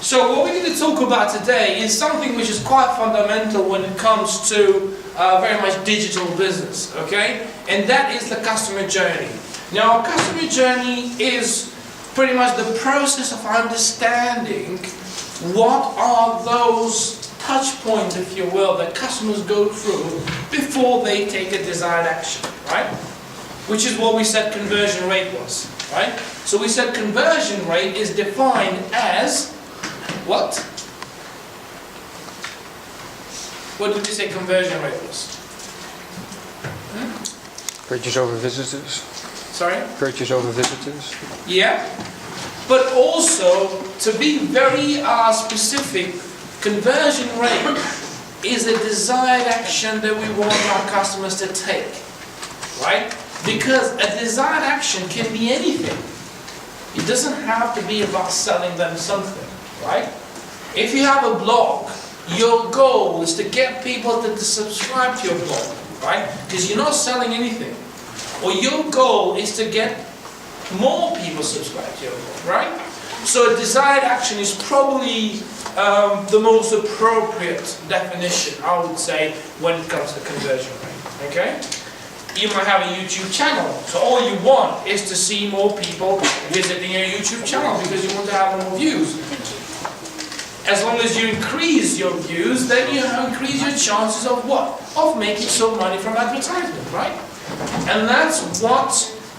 So what we're going to talk about today is something which is quite fundamental when it comes to very much digital business, okay? And that is the customer journey. Now, customer journey is pretty much the process of understanding what are those touch points, if you will, that customers go through before they take a desired action, right? Which is what we said conversion rate was, right? So we said conversion rate is defined as what? What did we say conversion rate was? Purchase over visitors. Sorry? Purchase over visitors. Yeah. But also, to be very specific, conversion rate is a desired action that we want our customers to take, right? Because a desired action can be anything. It doesn't have to be about selling them something, right? If you have a blog, your goal is to get people to subscribe to your blog, right? Because you're not selling anything. Or your goal is to get more people subscribe to your blog, right? So a desired action is probably the most appropriate definition, I would say, when it comes to conversion rate, okay? You might have a YouTube channel, so all you want is to see more people visiting your YouTube channel because you want to have more views. As long as you increase your views, then you increase your chances of what? Of making some money from advertisement, right? And that's what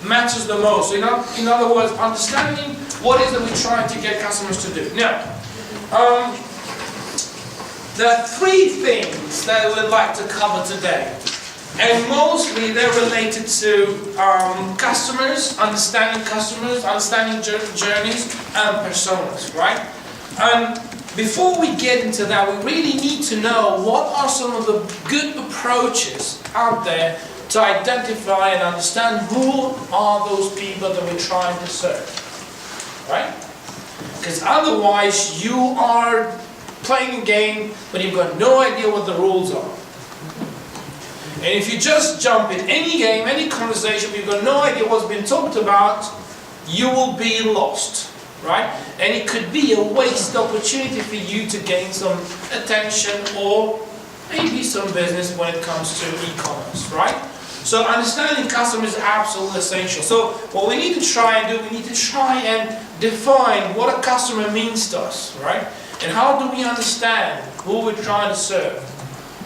matters the most. So in other words, understanding what it is that we're trying to get customers to do. Now, there are three things that I would like to cover today. And mostly they're related to customers, understanding journeys and personas, right? And before we get into that, we really need to know what are some of the good approaches out there to identify and understand who are those people that we're trying to serve, right? Because otherwise you are playing a game but you've got no idea what the rules are. And if you just jump in any game, any conversation, but you've got no idea what's been talked about, you will be lost, right? And it could be a wasted opportunity for you to gain some attention or maybe some business when it comes to e-commerce, right? So understanding customers is absolutely essential. So what we need to try and do, we need to try and define what a customer means to us, right? And how do we understand who we're trying to serve?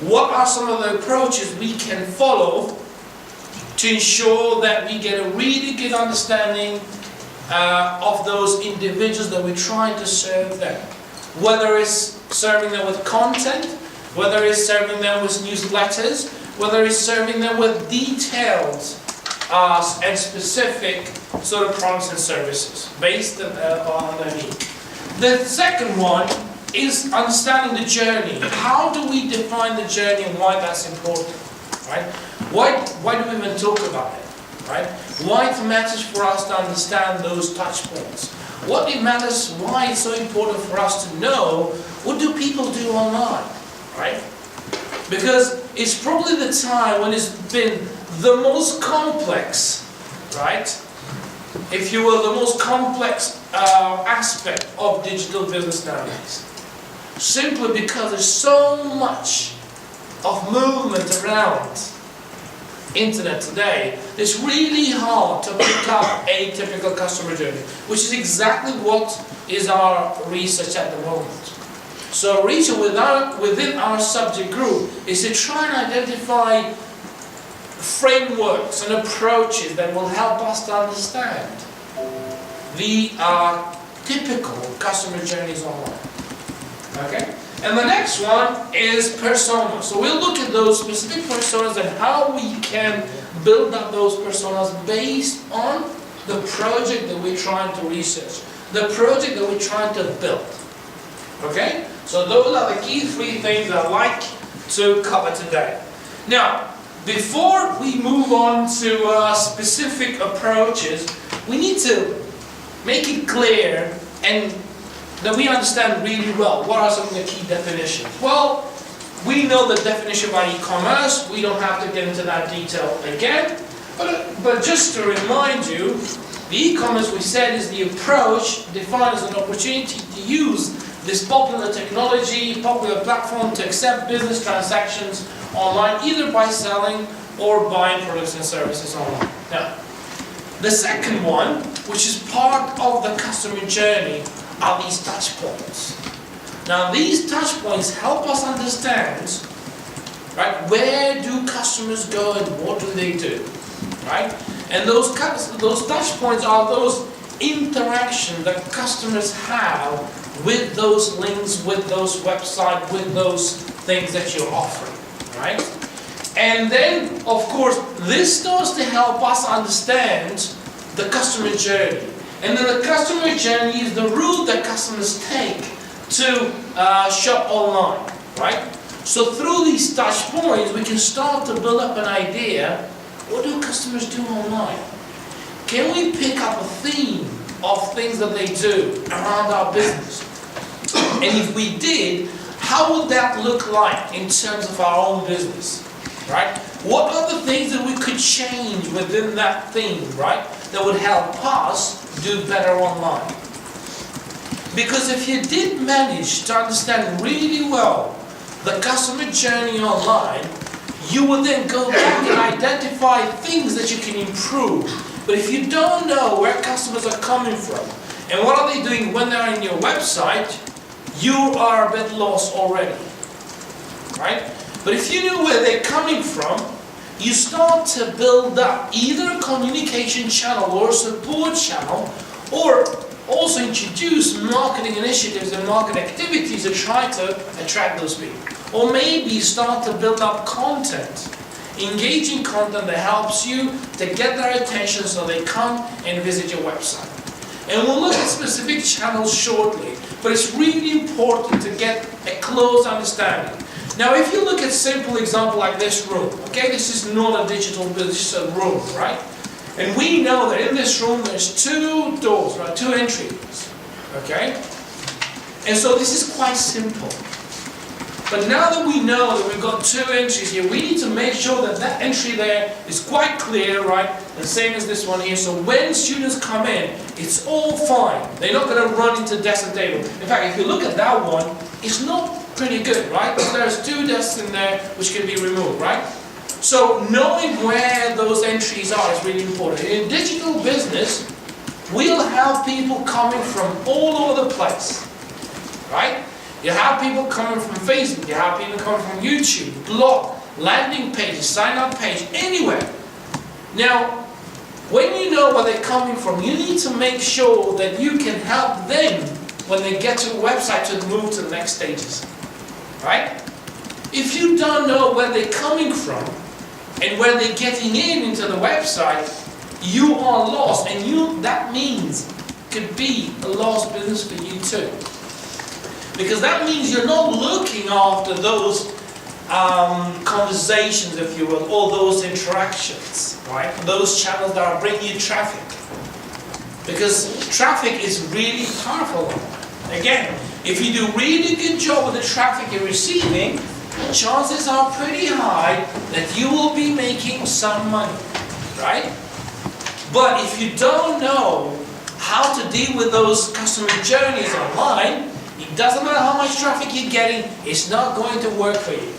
What are some of the approaches we can follow to ensure that we get a really good understanding of those individuals that we're trying to serve them? Whether it's serving them with content, whether it's serving them with newsletters, whether it's serving them with detailed and specific sort of products and services based on their need. The second one is understanding the journey. How do we define the journey and why that's important, right? Why do we even talk about it, right? Why it matters for us to understand those touch points. What it matters, why it's so important for us to know what do people do online, right? Because it's probably the time when it's been the most complex, right? If you will, the most complex aspect of digital business nowadays. Simply because there's so much of movement around internet today, it's really hard to pick up a typical customer journey, which is exactly what is our research at the moment. So research within our subject group is to try and identify frameworks and approaches that will help us to understand the typical customer journeys online. Okay? And the next one is personas. So we'll look at those specific personas and how we can build up those personas based on the project that we're trying to research, the project that we're trying to build. Okay? So those are the key three things I'd like to cover today. Now, before we move on to specific approaches, we need to make it clear and that we understand really well what are some of the key definitions. Well, we know the definition by e-commerce. We don't have to get into that detail again. But just to remind you, the e-commerce we said is the approach defined as an opportunity to use this popular technology, popular platform to accept business transactions online, either by selling or buying products and services online. Now, the second one, which is part of the customer journey, are these touch points. Now, these touch points help us understand, right, where do customers go and what do they do, right? And those touch points are those interactions that customers have with those links, with those websites, with those things that you're offering, right? And then, of course, this starts to help us understand the customer journey. And then the customer journey is the route that customers take to shop online, right? So through these touch points, we can start to build up an idea, what do customers do online? Can we pick up a theme of things that they do around our business? And if we did, how would that look like in terms of our own business, right? What are the things that we could change within that theme, right, that would help us do better online? Because if you did manage to understand really well the customer journey online, you would then go back and identify things that you can improve. But if you don't know where customers are coming from and what are they doing when they're on your website, you are a bit lost already, right? But if you know where they're coming from, you start to build up either a communication channel or a support channel, or also introduce marketing initiatives and market activities to try to attract those people. Or maybe start to build up content, engaging content that helps you to get their attention so they come and visit your website. And we'll look at specific channels shortly, but it's really important to get a close understanding. Now, if you look at a simple example like this room, okay, this is not a digital business, it's a room, right? And we know that in this room there's two doors, right, two entries, okay? And so this is quite simple. But now that we know that we've got two entries here, we need to make sure that that entry there is quite clear, right? The same as this one here. So when students come in, it's all fine. They're not going to run into desk and table. In fact, if you look at that one, it's not pretty good, right? Because there's two desks in there which can be removed, right? So knowing where those entries are is really important. In digital business, we'll have people coming from all over the place, right? You have people coming from Facebook, you have people coming from YouTube, blog, landing pages, sign-up page, anywhere. Now, when you know where they're coming from, you need to make sure that you can help them when they get to a website to move to the next stages, right? If you don't know where they're coming from and where they're getting into the website, you are lost, and that means could be a lost business for you too. Because that means you're not looking after those conversations, if you will, or those interactions, right? Those channels that are bringing you traffic. Because traffic is really powerful. Again, if you do a really good job with the traffic you're receiving, chances are pretty high that you will be making some money, right? But if you don't know how to deal with those customer journeys online, it doesn't matter how much traffic you're getting, it's not going to work for you,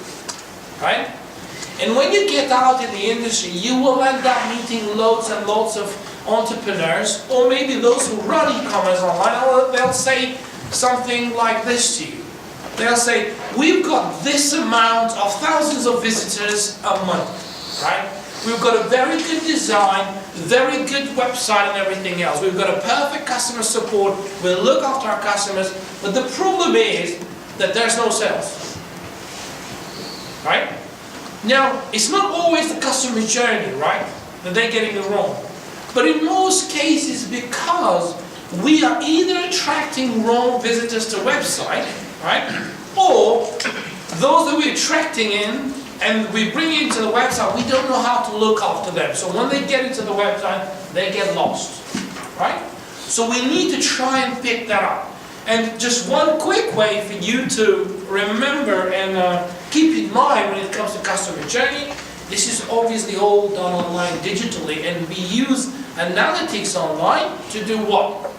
right? And when you get out in the industry, you will end up meeting loads and loads of entrepreneurs, or maybe those who run e-commerce online, or they'll say something like this to you. They'll say, we've got this amount of thousands of visitors a month, right? We've got a very good design, very good website and everything else. We've got a perfect customer support. We'll look after our customers. But the problem is that there's no sales, right? Now, it's not always the customer journey, right, that they're getting it wrong. But in most cases, because we are either attracting wrong visitors to website, right, or those that we're attracting in and we bring into the website, we don't know how to look after them. So when they get into the website, they get lost, right? So we need to try and pick that up. And just one quick way for you to remember and keep in mind when it comes to customer journey, this is obviously all done online digitally, and we use analytics online to do what?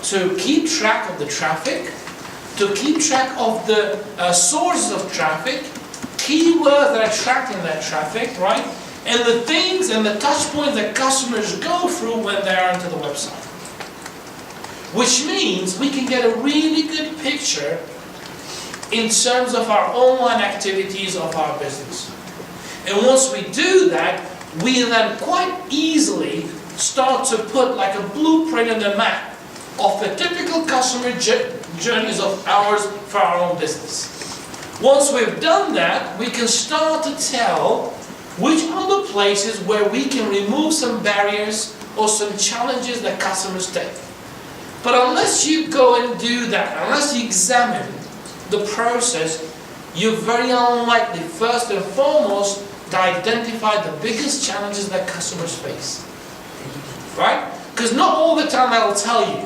To keep track of the traffic, to keep track of the sources of traffic, keywords that are attracting that traffic, right? And the things and the touch points that customers go through when they are onto the website. Which means we can get a really good picture in terms of our online activities of our business. And once we do that, we then quite easily start to put like a blueprint and a map of the typical customer journeys of ours for our own business. Once we've done that, we can start to tell which are the places where we can remove some barriers or some challenges that customers take. But unless you go and do that, unless you examine the process, you're very unlikely, first and foremost, to identify the biggest challenges that customers face. Right? Because not all the time they'll tell you.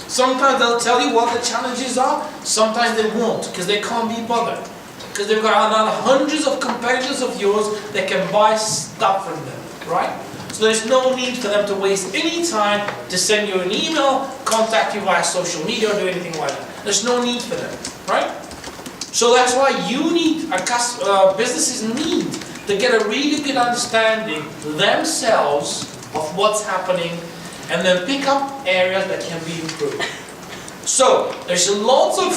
Sometimes they'll tell you what the challenges are, sometimes they won't, because they can't be bothered. Because they've got another hundreds of competitors of yours that can buy stuff from them, right? So there's no need for them to waste any time to send you an email, contact you via social media, or do anything like that. There's no need for them, right? So that's why you need, businesses need to get a really good understanding themselves of what's happening, and then pick up areas that can be improved. So there's lots of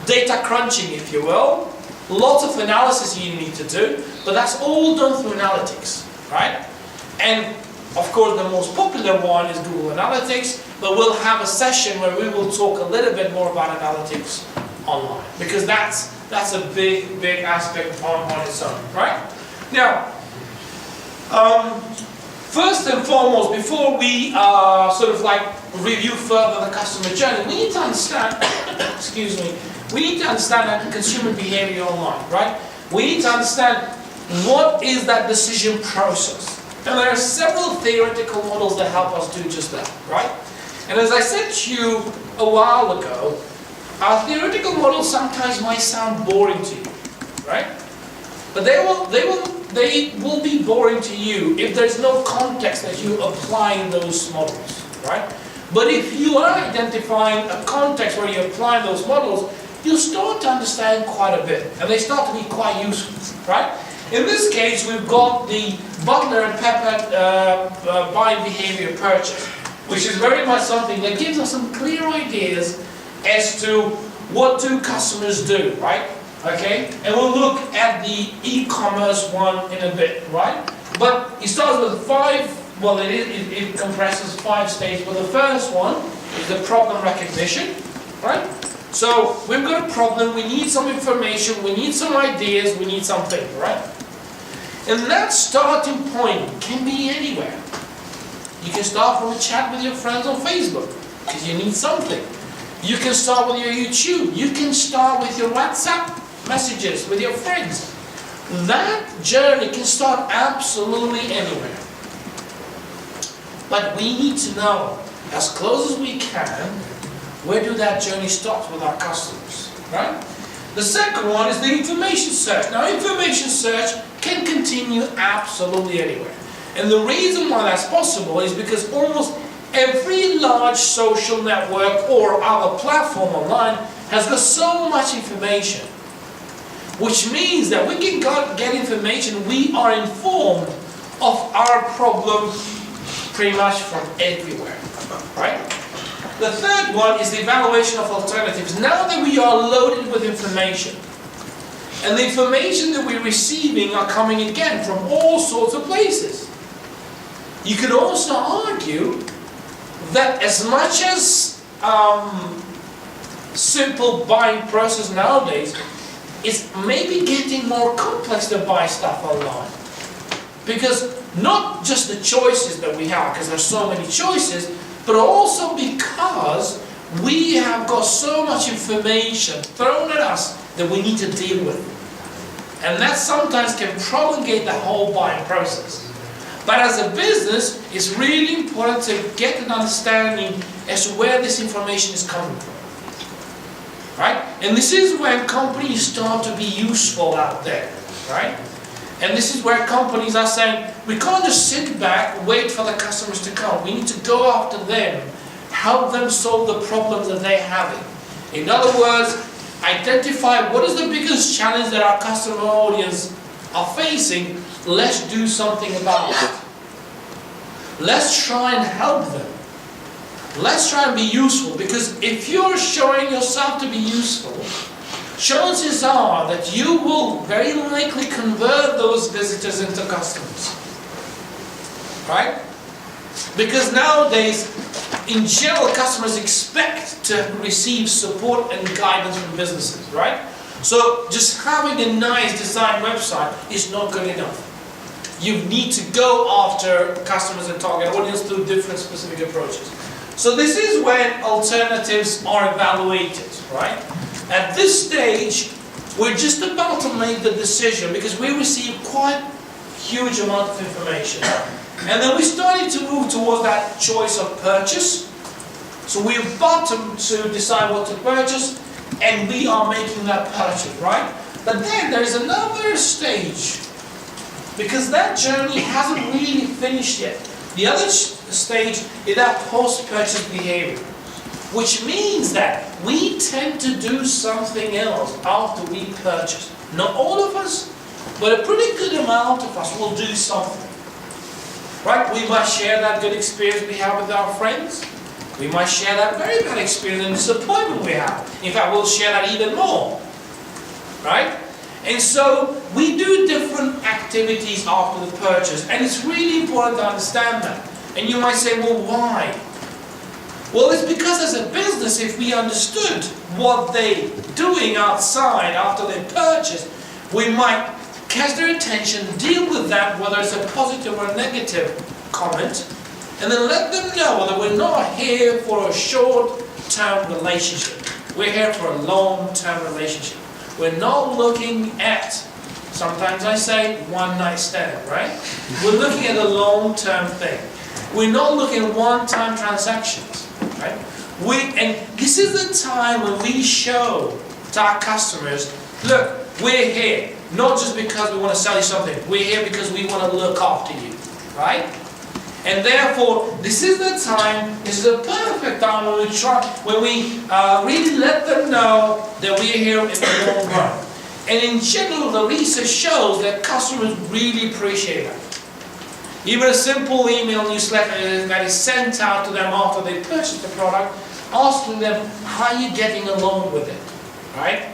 data crunching, if you will, lots of analysis you need to do, but that's all done through analytics, right? And of course the most popular one is Google Analytics, but we'll have a session where we will talk a little bit more about analytics online, because that's a big aspect on its own, right? Now, first and foremost, before we sort of like review further the customer journey, we need to understand, excuse me, we need to understand that consumer behavior online, right? We need to understand what is that decision process. And there are several theoretical models that help us do just that, right? And as I said to you a while ago, our theoretical models sometimes might sound boring to you, right? But they will be boring to you if there's no context that you apply in those models, right? But if you are identifying a context where you apply those models, you'll start to understand quite a bit, and they start to be quite useful, right? In this case, we've got the Butler and Pepper buying behavior purchase, which is very much something that gives us some clear ideas as to what do customers do, right? Okay, and we'll look at the e-commerce one in a bit, right? But it starts with it compresses 5 stages. But the first one is the problem recognition, right? So we've got a problem, we need some information, we need some ideas, we need something, right? And that starting point can be anywhere. You can start from a chat with your friends on Facebook, because you need something. You can start with your YouTube, you can start with your WhatsApp messages with your friends. That journey can start absolutely anywhere. But we need to know, as close as we can, where do that journey start with our customers, right? The second one is the information search. Now, information search can continue absolutely anywhere. And the reason why that's possible is because almost every large social network or other platform online has got so much information, which means that we can get information, we are informed of our problem pretty much from everywhere, right? The third one is the evaluation of alternatives. Now that we are loaded with information, and the information that we're receiving are coming again from all sorts of places, you could also argue that as much as simple buying process nowadays is maybe getting more complex to buy stuff online. Because not just the choices that we have, because there's so many choices, but also because we have got so much information thrown at us that we need to deal with. And that sometimes can prolongate the whole buying process. But as a business, it's really important to get an understanding as to where this information is coming from. Right? And this is when companies start to be useful out there. Right? And this is where companies are saying, we can't just sit back, wait for the customers to come. We need to go after them. help them solve the problems that they're having. In other words, identify what is the biggest challenge that our customer audience are facing. Let's do something about it. Let's try and help them. Let's try and be useful, because if you're showing yourself to be useful, chances are that you will very likely convert those visitors into customers. Right? Because nowadays, in general, customers expect to receive support and guidance from businesses, right? So just having a nice design website is not good enough. You need to go after customers and target audience through different specific approaches. So this is when alternatives are evaluated, right? At this stage, we're just about to make the decision because we receive quite huge amount of information. And then we started to move towards that choice of purchase. So we're about to decide what to purchase, and we are making that purchase, right? But then there's another stage, because that journey hasn't really finished yet. The other stage is that post-purchase behavior, which means that we tend to do something else after we purchase. Not all of us, but a pretty good amount of us will do something. Right? We might share that good experience we have with our friends. We might share that very bad experience and disappointment we have. In fact, we'll share that even more. Right? And so we do different activities after the purchase, and it's really important to understand that. And you might say, well, why? Well, it's because as a business, if we understood what they're doing outside after they purchase, we might catch their attention, deal with that, whether it's a positive or a negative comment, and then let them know that we're not here for a short-term relationship. We're here for a long-term relationship. We're not looking at, sometimes I say, one-night stand, right? We're looking at a long-term thing. We're not looking at one-time transactions, right? And this is the time when we show to our customers, look, we're here. Not just because we want to sell you something. We're here because we want to look after you. Right? And therefore, this is the time, this is a perfect time when we really let them know that we're here in the long run. And in general, the research shows that customers really appreciate that. Even a simple email newsletter that is sent out to them after they purchase the product, asking them how you're getting along with it. Right?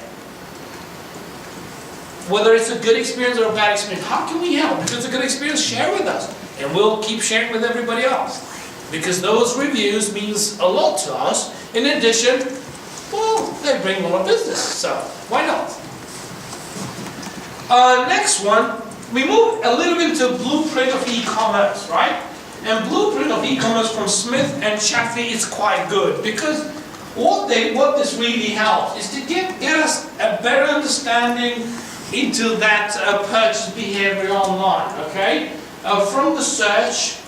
Whether it's a good experience or a bad experience, how can we help? If it's a good experience, share with us. And we'll keep sharing with everybody else. Because those reviews means a lot to us. In addition, well, they bring a lot of business. So, why not? Next one, we move a little bit into blueprint of e-commerce, right? And blueprint of e-commerce from Smith and Chaffee is quite good. Because what this really helps is to get us a better understanding into that purchase behavior online, okay? From the search,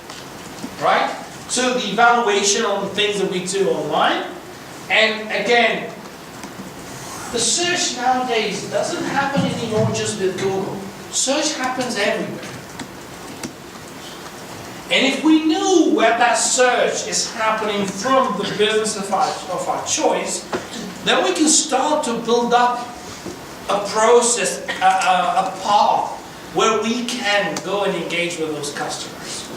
right, to the evaluation on the things that we do online. And again, the search nowadays doesn't happen anymore just with Google. Search happens everywhere. And if we knew where that search is happening from the business of our choice, then we can start to build up a process, a path where we can go and engage with those customers.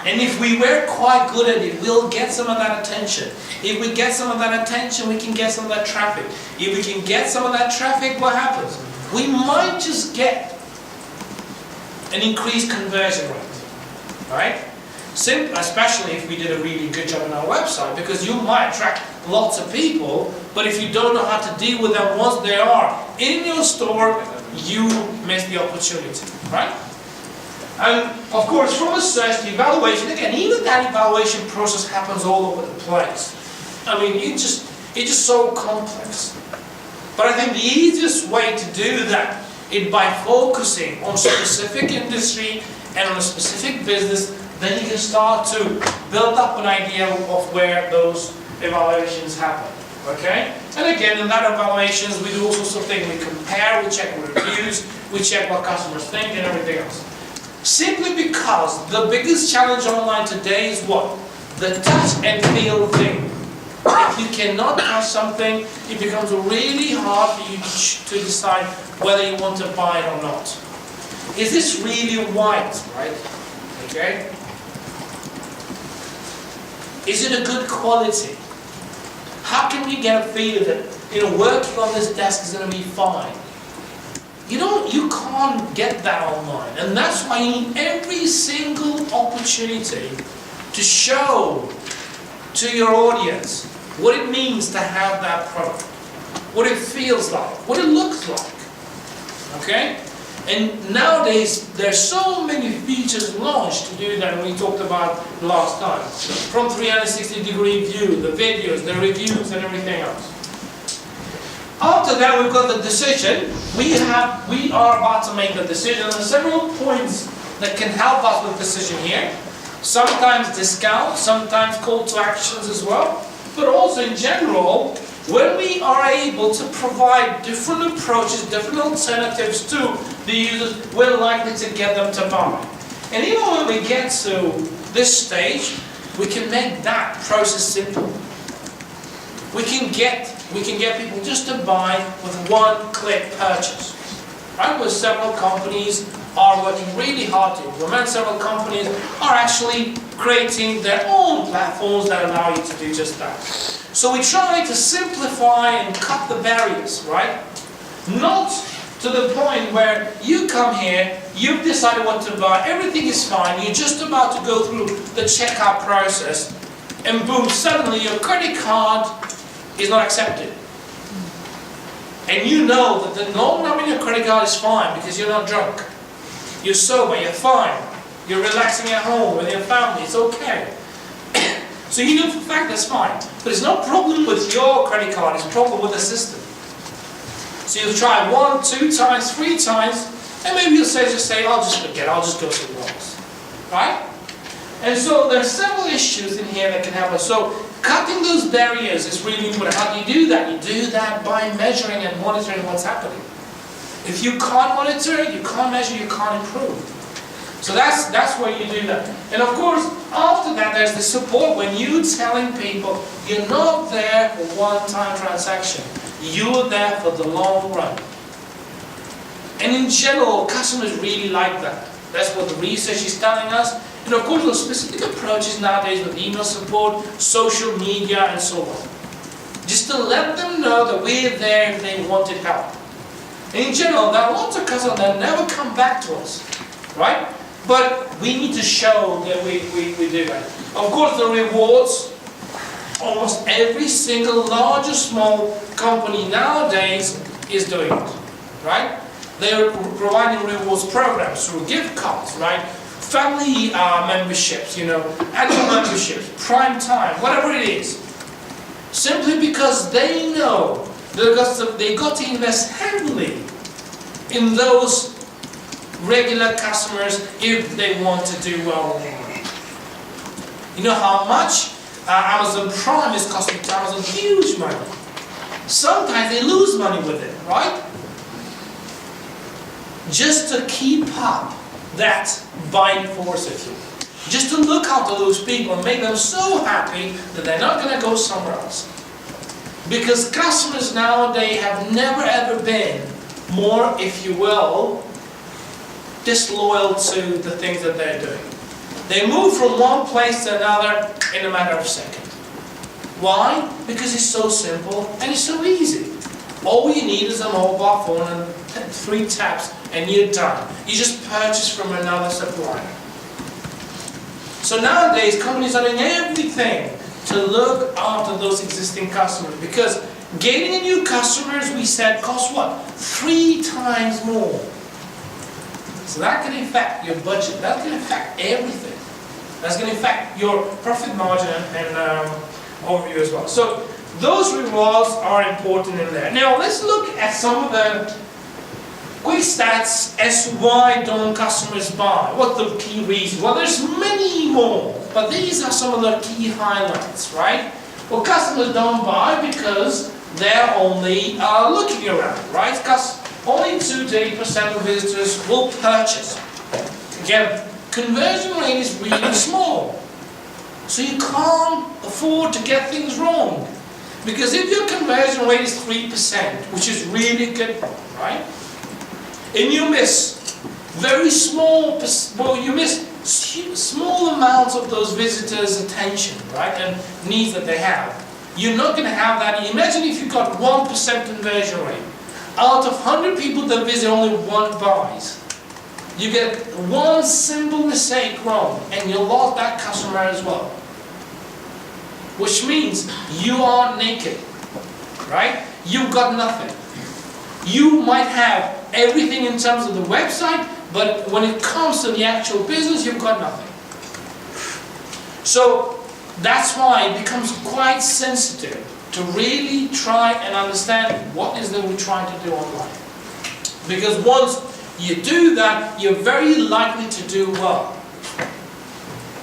And if we were quite good at it, we'll get some of that attention. If we get some of that attention, we can get some of that traffic. If we can get some of that traffic, what happens? We might just get an increased conversion rate, right? Especially if we did a really good job on our website, because you might attract lots of people, but if you don't know how to deal with them once they are in your store, you miss the opportunity, right? And of course, from the search, the evaluation, again, even that evaluation process happens all over the place. I mean, it's just so complex. But I think the easiest way to do that is by focusing on specific industry and on a specific business. Then you can start to build up an idea of where those evaluations happen. Okay? And again, in that evaluations, we do all sorts of things. We compare, we check reviews, we check what customers think, and everything else. Simply because the biggest challenge online today is what? The touch and feel thing. If you cannot touch something, it becomes really hard for you to decide whether you want to buy it or not. Is this really white, right? Okay. Is it a good quality? How can we get a feeling that working on this desk is going to be fine? You can't get that online, and that's why you need every single opportunity to show to your audience what it means to have that product, what it feels like, what it looks like. Okay? And nowadays, there's so many features launched to do that, and we talked about last time. From 360-degree view, the videos, the reviews, and everything else. After that, we've got the decision. We are about to make the decision. There are several points that can help us with decision here. Sometimes discounts, sometimes call to actions as well. But also in general, when we are able to provide different approaches, different alternatives to the users, we're likely to get them to buy. And even when we get to this stage, we can make that process simple. We can get people just to buy with one-click purchase. Right? Where several companies are working really hard to implement, several companies are actually creating their own platforms that allow you to do just that. So we try to simplify and cut the barriers, right? Not to the point where you come here, you've decided what to buy, everything is fine, you're just about to go through the checkout process, and boom, suddenly your credit card is not accepted. And you know that the normal number in your credit card is fine because you're not drunk. You're sober, you're fine. You're relaxing at home with your family, it's okay. So you know for a fact that's fine. But it's no problem with your credit card, it's a problem with the system. So you'll try 1, 2 times, 3 times, and maybe you'll just say, I'll just forget, I'll just go somewhere else. Right? And so there are several issues in here that can help us. So cutting those barriers is really important. How do you do that? You do that by measuring and monitoring what's happening. If you can't monitor, you can't measure, you can't improve. So that's where you do that. And of course, after that, there's the support when you're telling people you're not there for one-time transaction. You're there for the long run. And in general, customers really like that. That's what the research is telling us. And of course, those specific approaches nowadays with email support, social media, and so on. Just to let them know that we're there if they wanted help. And in general, there are lots of customers that never come back to us, right? But we need to show that we do that. Of course, the rewards, almost every single large or small company nowadays is doing it, right? They're providing rewards programs through gift cards, right? Family memberships, annual memberships, prime time, whatever it is. Simply because they know that they got to invest heavily in those regular customers if they want to do well online. You know how much Amazon Prime is costing to Amazon? Huge money. Sometimes they lose money with it, right? Just to keep up that buying force, if you will. Just to look after those people and make them so happy that they're not going to go somewhere else. Because customers nowadays have never ever been more, if you will, disloyal to the things that they're doing. They move from one place to another in a matter of seconds. Why? Because it's so simple and it's so easy. All you need is a mobile phone and 3 taps and you're done. You just purchase from another supplier. So nowadays, companies are doing everything to look after those existing customers, because getting a new customers, we said, costs what? 3 times more. So that can affect your budget. That can affect everything. That's going to affect your profit margin and overview as well. So those rewards are important in there. Now let's look at some of the quick stats as why don't customers buy. What the key reasons? Well, there's many more, but these are some of the key highlights, right? Well, customers don't buy because they're only looking around, right? Because only 2 to 8% of visitors will purchase. Again, conversion rate is really small. So you can't afford to get things wrong. Because if your conversion rate is 3%, which is really good, right? And you miss very small, you miss small amounts of those visitors' attention, right, and needs that they have. You're not going to have that. Imagine if you got 1% conversion rate. Out of 100 people that visit, only one buys. You get one simple mistake wrong, and you lost that customer as well. Which means you are naked, right? You've got nothing. You might have everything in terms of the website, but when it comes to the actual business, you've got nothing. So that's why it becomes quite sensitive to really try and understand what is that we're trying to do online. Because once you do that, you're very likely to do well.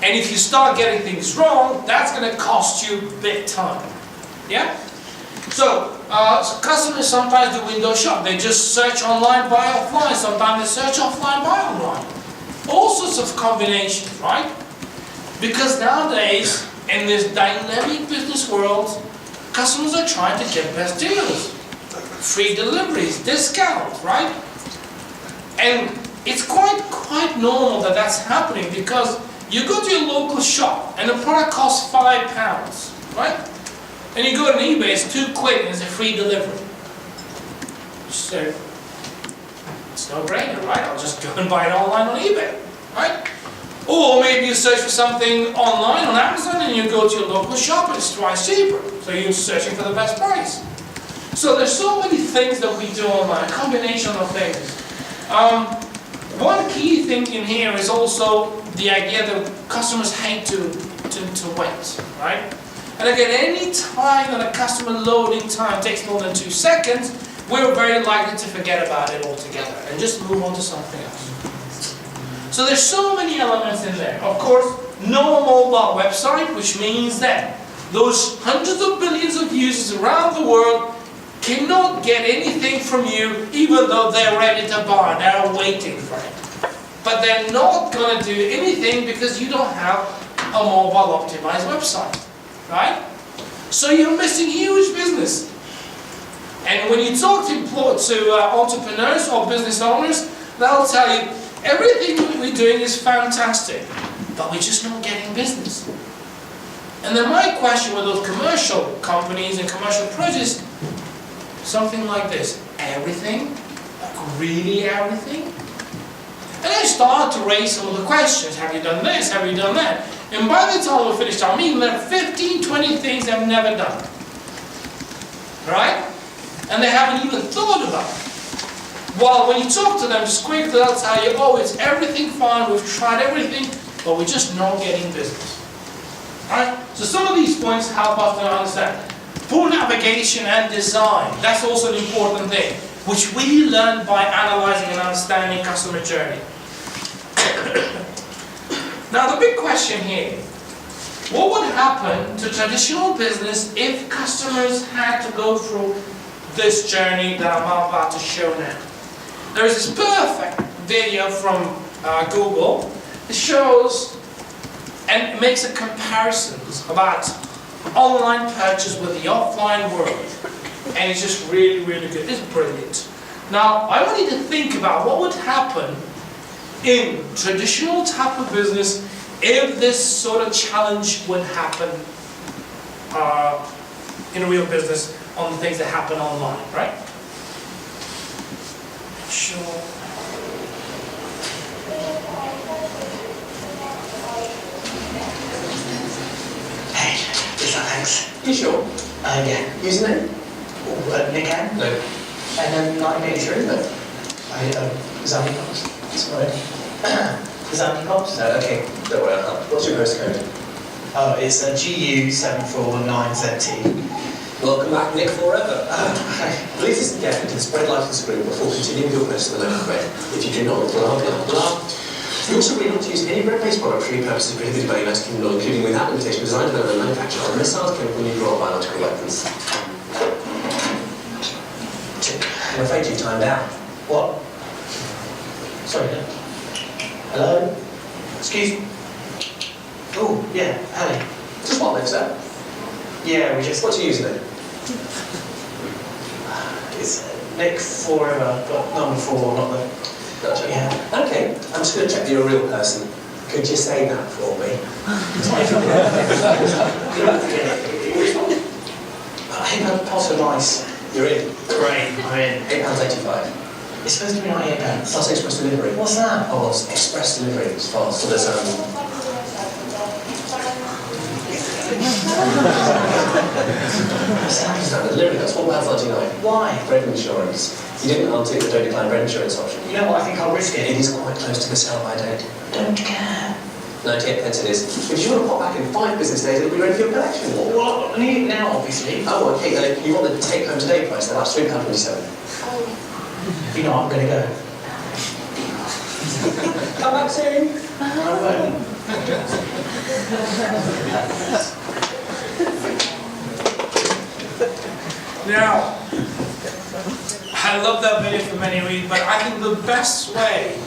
And if you start getting things wrong, that's going to cost you big time. Yeah? So, customers sometimes do window shop. They just search online, buy offline. Sometimes they search offline, buy online. All sorts of combinations, right? Because nowadays, in this dynamic business world, customers are trying to get best deals. Free deliveries, discounts, right? And it's quite normal that that's happening, because you go to your local shop and the product costs £5, right? And you go on eBay, it's £2 and it's a free delivery. So, it's no brainer, right? I'll just go and buy it online on eBay, right? Or maybe you search for something online on Amazon and you go to your local shop and it's twice cheaper. So you're searching for the best price. So there's so many things that we do online, a combination of things. One key thing in here is also the idea that customers hate to wait, right? And again, any time that a customer loading time takes more than 2 seconds, we're very likely to forget about it altogether and just move on to something else. So there's so many elements in there. Of course, no mobile website, which means that those hundreds of billions of users around the world cannot get anything from you, even though they're ready to buy, they're waiting for it. But they're not going to do anything because you don't have a mobile optimized website, right? So you're missing huge business. And when you talk to entrepreneurs or business owners, they'll tell you, everything that we're doing is fantastic, but we're just not getting business. And then my question with those commercial companies and commercial projects, something like this: everything? Like really everything? And I start to raise some of the questions. Have you done this? Have you done that? And by the time we finished our meeting, there are 15, 20 things they've never done. Right? And they haven't even thought about it. Well, when you talk to them, just quickly they'll tell you, oh, it's everything fine, we've tried everything, but we're just not getting business. Right? So some of these points help us to understand. Poor navigation and design, that's also an important thing, which we learn by analyzing and understanding customer journey. Now the big question here, what would happen to traditional business if customers had to go through this journey that I'm about to show now? There is this perfect video from Google that shows and makes a comparison about online purchase with the offline world. And it's just really, really good. It's brilliant. Now, I want you to think about what would happen in traditional type of business if this sort of challenge would happen in real business on the things that happen online, right? Sure. Hey, is that thanks? You sure? Yeah. Username? Nick Ann? No. And then 1983? No. Zambi Cops. Sorry. Zambi Cops? No, okay. Don't worry, I'll help. What's your postcode? Oh, it's GU749ZT. Welcome back, Nick Forever. Please listen carefully to the spread license agreement before continuing your quest to the local bread. If you do not, blah, blah, blah. You also agree not to use any bread-based product for any purposes prohibited by the United Kingdom law, including without limitation design, development, and manufacture of missiles, chemical, nuclear, or biological weapons. I'm afraid you've timed out. What? Sorry, no. Hello? Excuse me. Oh, yeah, Ali. Just what, sir? Yeah, we just... What's your username? It's Nick Forever, but number 4, not the... Gotcha. Yeah. Okay, I'm just going to check that you're a real person. Could you say that for me? £8 pot of ice. You're in. Great, I'm in. £8.85. It's supposed to be like £8. Plus express delivery. What's that? Oh, it's express delivery. It's fast. So there's standard delivery. That's £1.39. Why? Bread insurance. You didn't answer the don't decline bread insurance option. You know what, I think I'll risk It it. is quite close to the sell-by date. Don't care. 98 pence it is. But if you want to pop back in 5 business days, it'll be ready for your collection. Well, I need it now, obviously. Oh, okay. Then you want the take-home today price? Then that's £3.27. You know, I'm going to go. Come back soon. I won't. Now, I love that video for many reasons, but I think the best way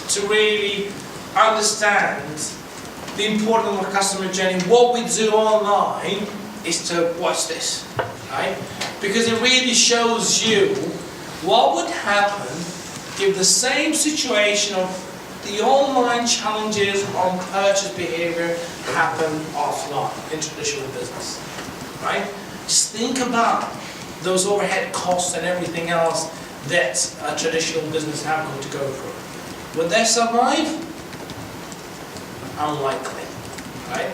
to really understand the importance of a customer journey, what we do online, is to watch this, right? Because it really shows you what would happen if the same situation of the online challenges on purchase behavior happen offline in traditional business, right? Just think about those overhead costs and everything else that a traditional business have going to go through. Would they survive? Unlikely, right?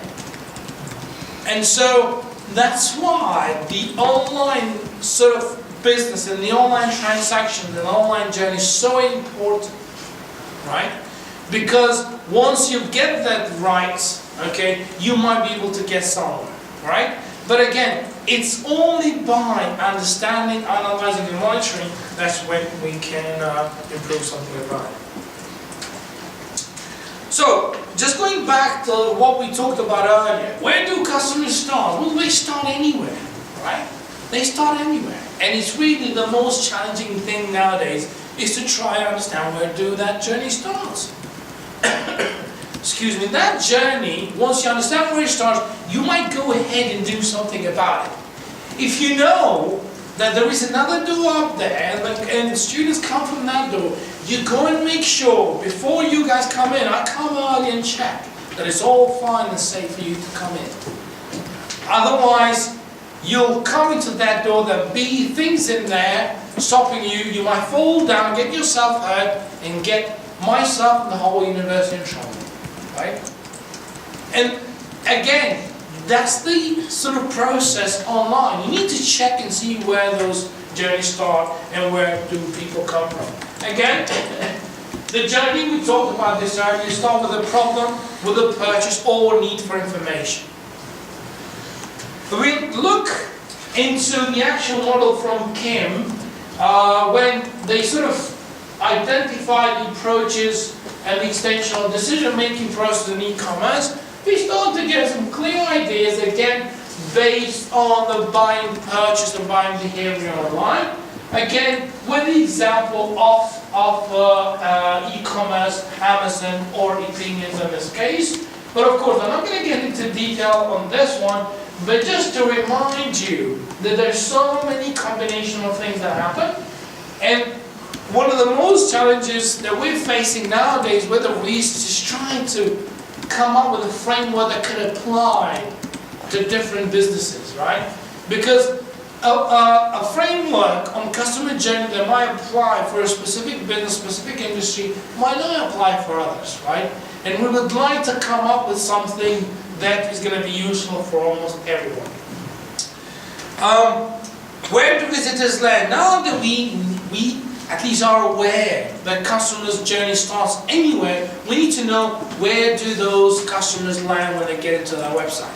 And so that's why the online sort of business and the online transaction and the online journey is so important, right? Because once you get that right, okay, you might be able to get somewhere, right? But again, it's only by understanding, analyzing, and monitoring that's when we can improve something about it. So, just going back to what we talked about earlier, where do customers start? Well, they start anywhere, right? They start anywhere. And it's really the most challenging thing nowadays is to try and understand where do that journey starts. Excuse me, that journey, once you understand where it starts, you might go ahead and do something about it. If you know that there is another door up there and the students come from that door, you go and make sure, before you guys come in, I come early and check that it's all fine and safe for you to come in. Otherwise, you'll come into that door, there'll be things in there stopping you, you might fall down, get yourself hurt, and get myself and the whole university in trouble. Right? And again, that's the sort of process online. You need to check and see where those journeys start and where do people come from. Again, the journey, we talked about this earlier, you start with a problem, with a purchase or need for information. We'll look into the actual model from Kim when they sort of identify the approaches and the extension of decision-making process in e-commerce. We start to get some clear ideas, again, based on the buying, purchase and buying behavior online. Again, with the example of e-commerce, Amazon, or opinions in this case. But of course, I'm not going to get into detail on this one, but just to remind you that there's so many combination of things that happen. And one of the most challenges that we're facing nowadays with the research is trying to come up with a framework that could apply to different businesses, right? Because a framework on customer journey that might apply for a specific business, specific industry, might not apply for others, right? And we would like to come up with something that is going to be useful for almost everyone. Where do visitors land? Now that we at least are aware that customers' journey starts anywhere, we need to know where do those customers land when they get into our website.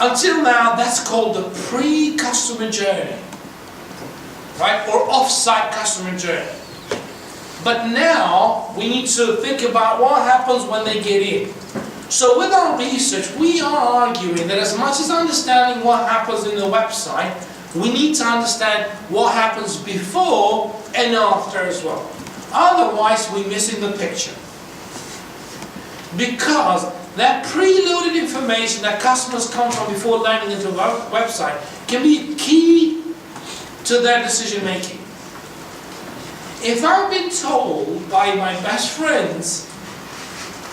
Until now, that's called the pre-customer journey, right? Or off-site customer journey. But now, we need to think about what happens when they get in. So with our research, we are arguing that as much as understanding what happens in the website, we need to understand what happens before and after as well. Otherwise, we're missing the picture. Because that preloaded information that customers come from before landing into a website can be key to their decision making. If I've been told by my best friends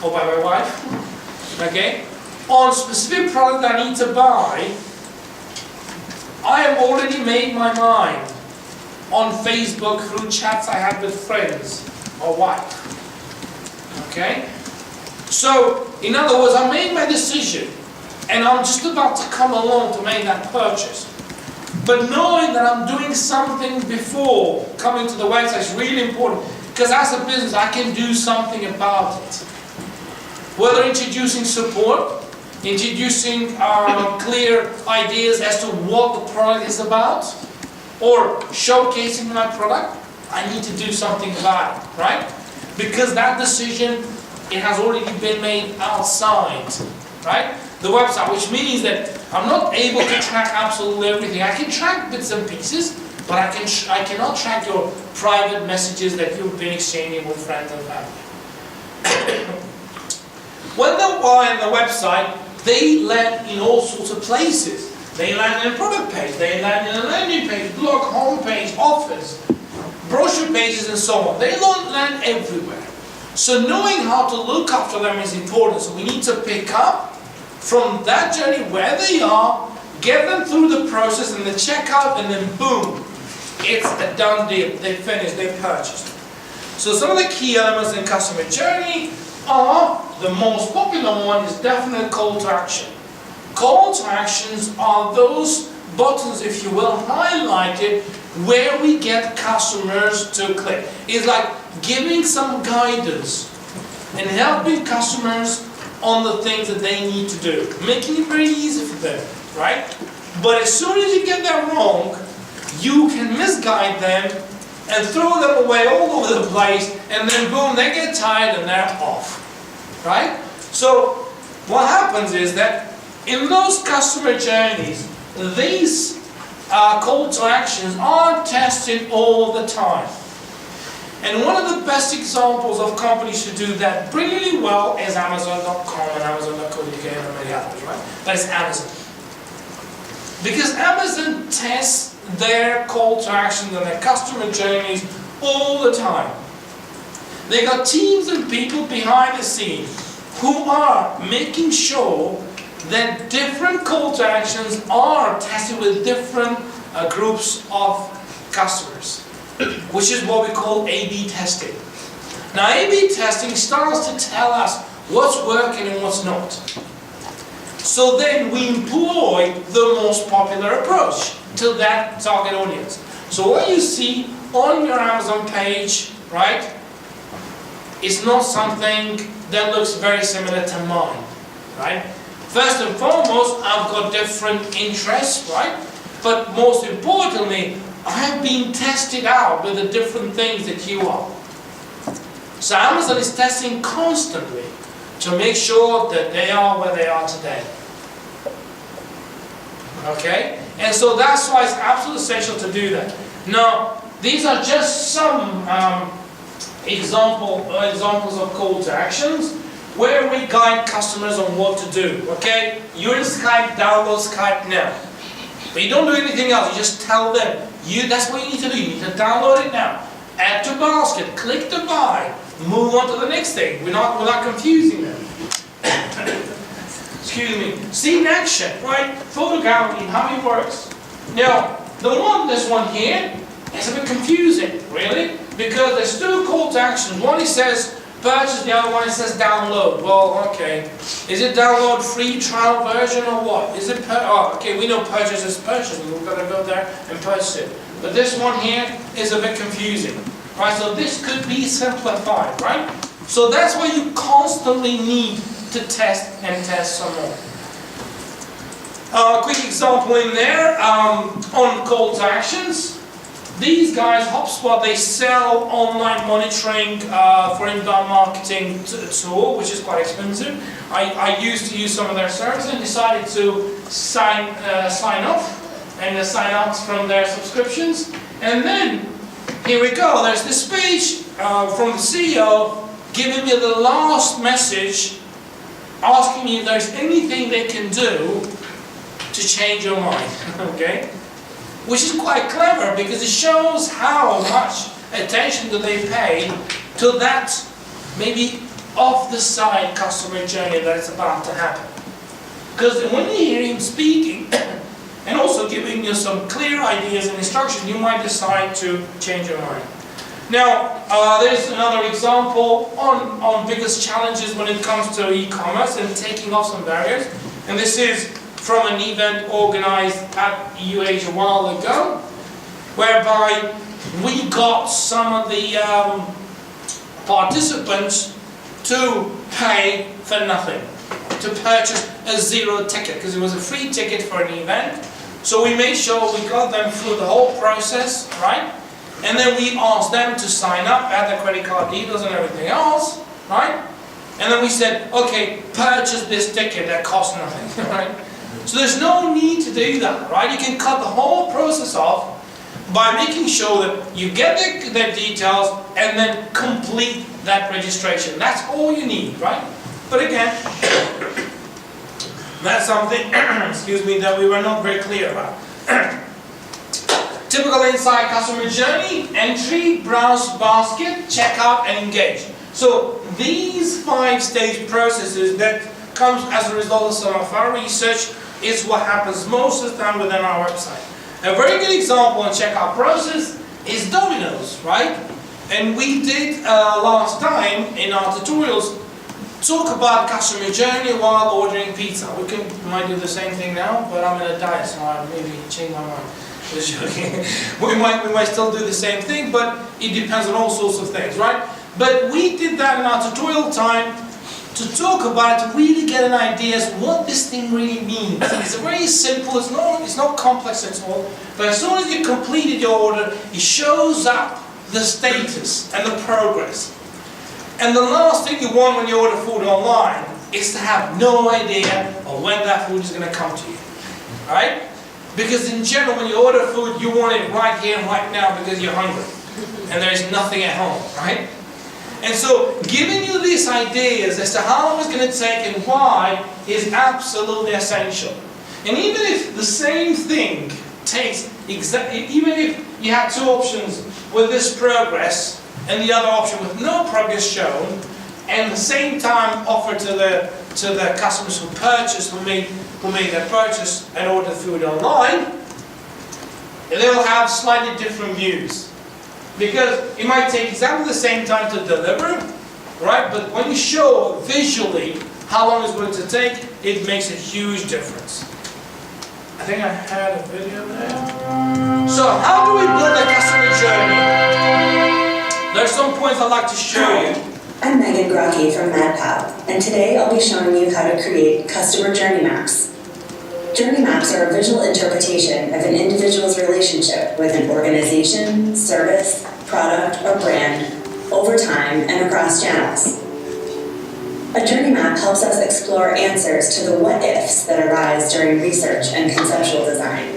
or by my wife, okay, on specific product I need to buy, I have already made my mind on Facebook through chats I had with friends or wife. Okay? So, in other words, I made my decision and I'm just about to come along to make that purchase. But knowing that I'm doing something before coming to the website is really important, because as a business I can do something about it. Whether introducing support, introducing clear ideas as to what the product is about, or showcasing my product, I need to do something about it, right? Because that decision, it has already been made outside, right? The website, which means that I'm not able to track absolutely everything. I can track bits and pieces, but I cannot track your private messages that you've been exchanging with friends and family. When they are on the website, they land in all sorts of places. They land in a product page, they land in a landing page, blog, homepage, offers, brochure pages, and so on. They don't land everywhere. So knowing how to look after them is important. So we need to pick up from that journey where they are, get them through the process and the checkout, and then boom, it's a done deal. They finished, they purchased. So some of the key elements in customer journey are, the most popular one is definitely call to action. Call to actions are those buttons, if you will, highlighted where we get customers to click. It's like giving some guidance and helping customers on the things that they need to do, making it very easy for them, right? But as soon as you get that wrong, you can misguide them and throw them away all over the place, and then boom, they get tired and they're off, right? So what happens is that in those customer journeys, these call to actions are tested all the time. And one of the best examples of companies who do that brilliantly well is Amazon.com and Amazon.co.uk and many others, right? That is Amazon. Because Amazon tests their call to actions and their customer journeys all the time. They got teams of people behind the scenes who are making sure that different call to actions are tested with different groups of customers, which is what we call A/B testing. Now, A/B testing starts to tell us what's working and what's not. So then we employ the most popular approach to that target audience. So what you see on your Amazon page, right, is not something that looks very similar to mine, right? First and foremost, I've got different interests, right? But most importantly, I have been tested out with the different things that you are. So Amazon is testing constantly to make sure that they are where they are today. Okay? And so that's why it's absolutely essential to do that. Now, these are just some examples of call to actions where we guide customers on what to do. Okay? You're in Skype, download Skype now. But you don't do anything else, you just tell them. That's what you need to do. You need to download it now. Add to basket, click to buy, move on to the next thing. We're not confusing them. Excuse me. See in action, right? Photo gallery, how it works. Now, this one here is a bit confusing, really, because there's two call to actions. One it says purchase, the other one it says download. Well, okay. Is it download free trial version or what? Is it okay, we know purchase is purchase, and we've got to go there and purchase it. But this one here is a bit confusing. Right? So this could be simplified, right? So that's why you constantly need to test and test some more. Quick example in there, on call to actions. These guys, HubSpot, they sell online monitoring for inbound marketing tool, which is quite expensive. I used to use some of their services and decided to sign up and sign up from their subscriptions. And then, here we go, there's this page from the CEO giving me the last message asking me if there's anything they can do to change your mind, okay? Which is quite clever because it shows how much attention do they pay to that maybe off the side customer journey that is about to happen. Because when you hear him speaking and also giving you some clear ideas and instructions, you might decide to change your mind. Now, there's another example on biggest challenges when it comes to e-commerce and taking off some barriers. And this is from an event organized at UH a while ago, whereby we got some of the participants to pay for nothing, to purchase a zero ticket, because it was a free ticket for an event. So we made sure we got them through the whole process, right? And then we asked them to sign up, add their credit card details and everything else, right? And then we said, okay, purchase this ticket that costs nothing, right? So there's no need to do that, right? You can cut the whole process off by making sure that you get their details and then complete that registration. That's all you need, right? But again, that's something, excuse me, that we were not very clear about. Typical inside customer journey: entry, browse basket, checkout, and engage. So these 5-stage processes that comes as a result of some of our research is what happens most of the time within our website. A very good example on checkout process is Domino's, right? And we did last time in our tutorials talk about customer journey while ordering pizza. We might do the same thing now, but I'm in a diet, so I maybe change my mind. Just joking. we might still do the same thing, but it depends on all sorts of things, right? But we did that in our tutorial time to talk about it, to really get an idea as what this thing really means. It's very simple, it's not complex at all, but as soon as you completed your order, it shows up the status and the progress. And the last thing you want when you order food online is to have no idea of when that food is going to come to you, right? Because in general, when you order food, you want it right here and right now because you're hungry and there's nothing at home, right? And so giving you these ideas as to how long it's going to take and why is absolutely essential. And even if the same thing takes, even if you have two options with this progress and the other option with no progress shown, and at the same time offer to the customers who purchased, who made their purchase and ordered food online, they will have slightly different views. Because it might take exactly the same time to deliver, right? But when you show visually how long it's going to take, it makes a huge difference. I think I had a video there. So how do we build a customer journey? There's some points I'd like to show you. I'm Megan Grocki from MadPal, and today I'll be showing you how to create customer journey maps. Journey maps are a visual interpretation of an individual's relationship with an organization, service, product, or brand over time and across channels. A journey map helps us explore answers to the what-ifs that arise during research and conceptual design.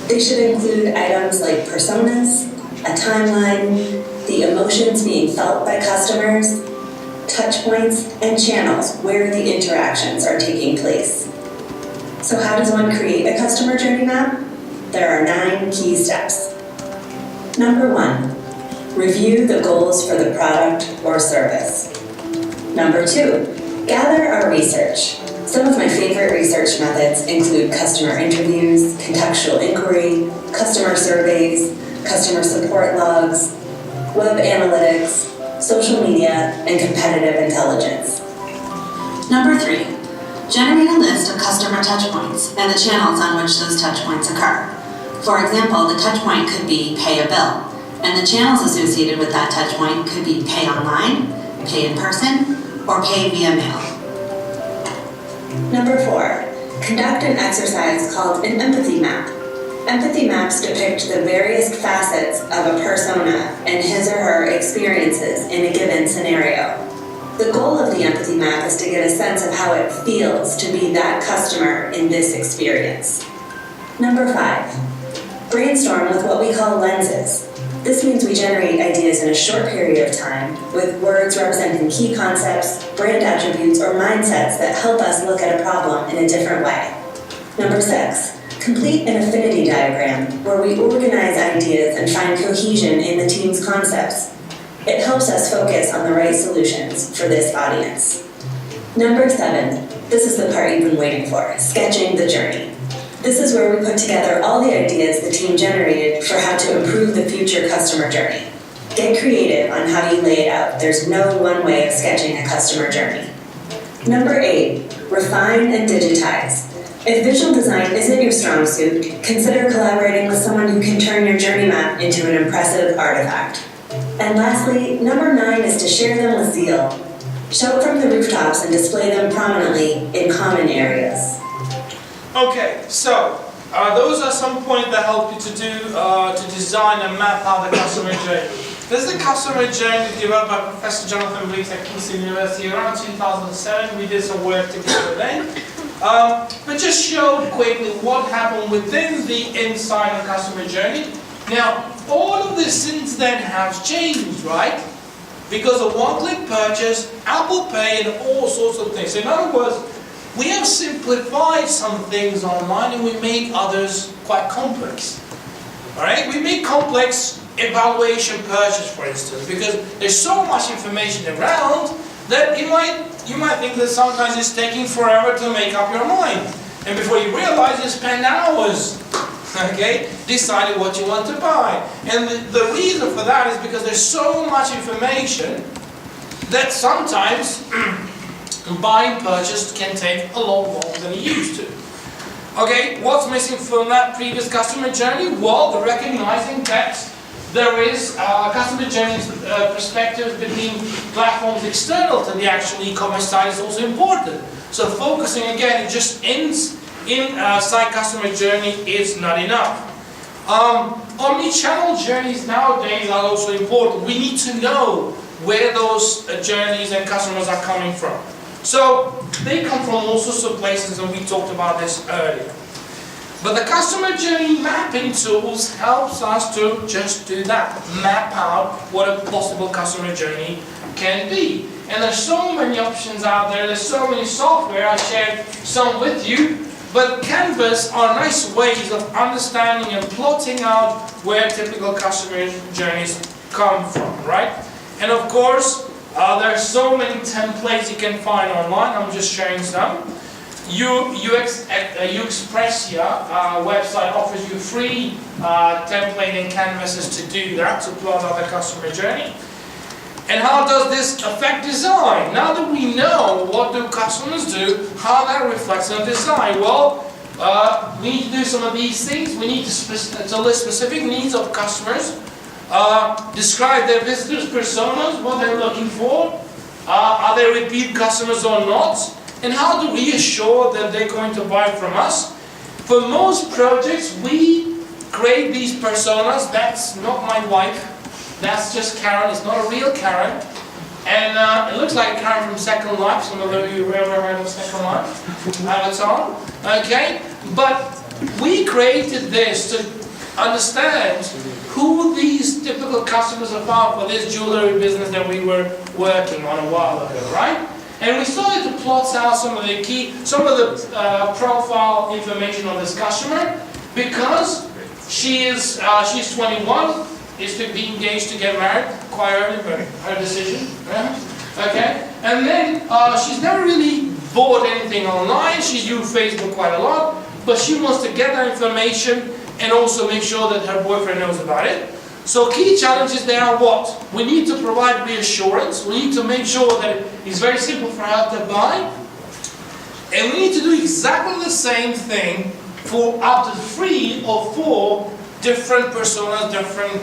They should include items like personas, a timeline, the emotions being felt by customers, touch points, and channels where the interactions are taking place. So how does one create a customer journey map? There are 9 key steps. Number 1, review the goals for the product or service. Number 2, gather our research. Some of my favorite research methods include customer interviews, contextual inquiry, customer surveys, customer support logs, web analytics, social media, and competitive intelligence. Number 3, generate a list of customer touchpoints and the channels on which those touchpoints occur. For example, the touchpoint could be pay a bill, and the channels associated with that touchpoint could be pay online, pay in person, or pay via mail. Number 4, conduct an exercise called an empathy map. Empathy maps depict the various facets of a persona and his or her experiences in a given scenario. The goal of the empathy map is to get a sense of how it feels to be that customer in this experience. Number 5, brainstorm with what we call lenses. This means we generate ideas in a short period of time with words representing key concepts, brand attributes, or mindsets that help us look at a problem in a different way. Number 6, complete an affinity diagram where we organize ideas and find cohesion in the team's concepts. It helps us focus on the right solutions for this audience. Number 7, this is the part you've been waiting for, sketching the journey. This is where we put together all the ideas the team generated for how to improve the future customer journey. Get creative on how you lay it out. There's no one way of sketching a customer journey. Number 8, refine and digitize. If visual design isn't your strong suit, consider collaborating with someone who can turn your journey map into an impressive artifact. And lastly, number 9 is to share them with zeal. Shout from the rooftops and display them prominently in common areas. Okay, so those are some points that help you to design and map out the customer journey. This is the customer journey developed by Professor Jonathan Bleeks at Kingston University around 2007. We did some work together then. But just showed quickly what happened within the inside of customer journey. Now, all of this since then has changed, right? Because of one-click purchase, Apple Pay, and all sorts of things. So in other words, we have simplified some things online and we made others quite complex. Alright? We made complex evaluation purchase, for instance, because there's so much information around that you might think that sometimes it's taking forever to make up your mind. And before you realize, you spend hours, okay, deciding what you want to buy. And the reason for that is because there's so much information that sometimes buying purchase can take a lot longer than it used to. Okay, what's missing from that previous customer journey? Well, the recognizing that there is a customer journey perspective between platforms external to the actual e-commerce side is also important. So focusing again just inside customer journey is not enough. Omni-channel journeys nowadays are also important. We need to know where those journeys and customers are coming from. So they come from all sorts of places, and we talked about this earlier. But the customer journey mapping tools helps us to just do that, map out what a possible customer journey can be. And there's so many options out there, there's so many software, I shared some with you, but Canvas are nice ways of understanding and plotting out where typical customer journeys come from, right? And of course, there are so many templates you can find online. I'm just sharing some. Uxpressia website offers you free template and canvases to do that, to plot out the customer journey. And how does this affect design? Now that we know what do customers do, how that reflects on design? Well, we need to do some of these things. We need to list specific needs of customers. Describe their visitors' personas, what they're looking for. Are they repeat customers or not? And how do we assure that they're going to buy from us? For most projects, we create these personas. That's not my wife. That's just Karen. It's not a real Karen. And it looks like Karen from Second Life. Some of you have ever heard of Second Life? Avatar. Okay? But we created this to understand who these typical customers are for this jewelry business that we were working on a while ago, right? And we started to plot out some of the profile information on this customer, because she's 21, is to be engaged to get married quite early, but her decision, okay? And then she's never really bought anything online. She's used Facebook quite a lot, but she wants to get that information and also make sure that her boyfriend knows about it. So key challenges there are what? We need to provide reassurance. We need to make sure that it's very simple for her to buy. And we need to do exactly the same thing for up to 3 or 4 different personas, different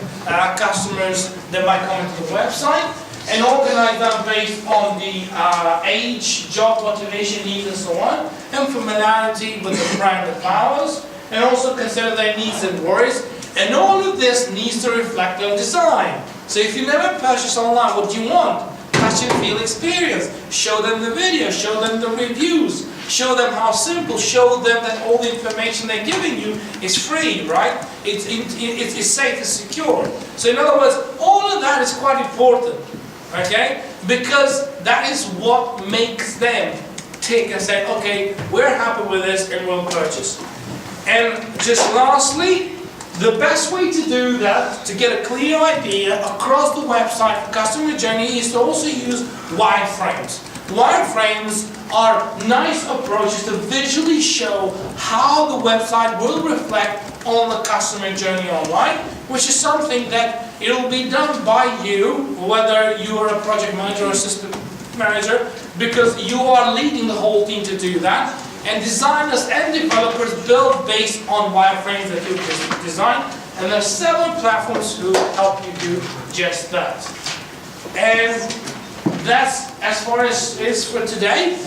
customers that might come into the website, and organize them based on the age, job motivation, needs, and so on, and familiarity with the brand that powers, and also consider their needs and worries. And all of this needs to reflect on design. So if you never purchase online, what do you want? Touch and feel experience. Show them the video, show them the reviews. show them how simple, show them that all the information they're giving you is free, right? It's safe and secure. So in other words, all of that is quite important, okay? Because that is what makes them tick and say, okay, we're happy with this and we'll purchase. And just lastly, the best way to do that, to get a clear idea across the website for customer journey, is to also use wireframes. Wireframes are nice approaches to visually show how the website will reflect on the customer journey online, which is something that it will be done by you, whether you are a project manager or system manager, because you are leading the whole team to do that. And designers and developers build based on wireframes that you design, and there are several platforms who help you do just that. And that's as far as is for today.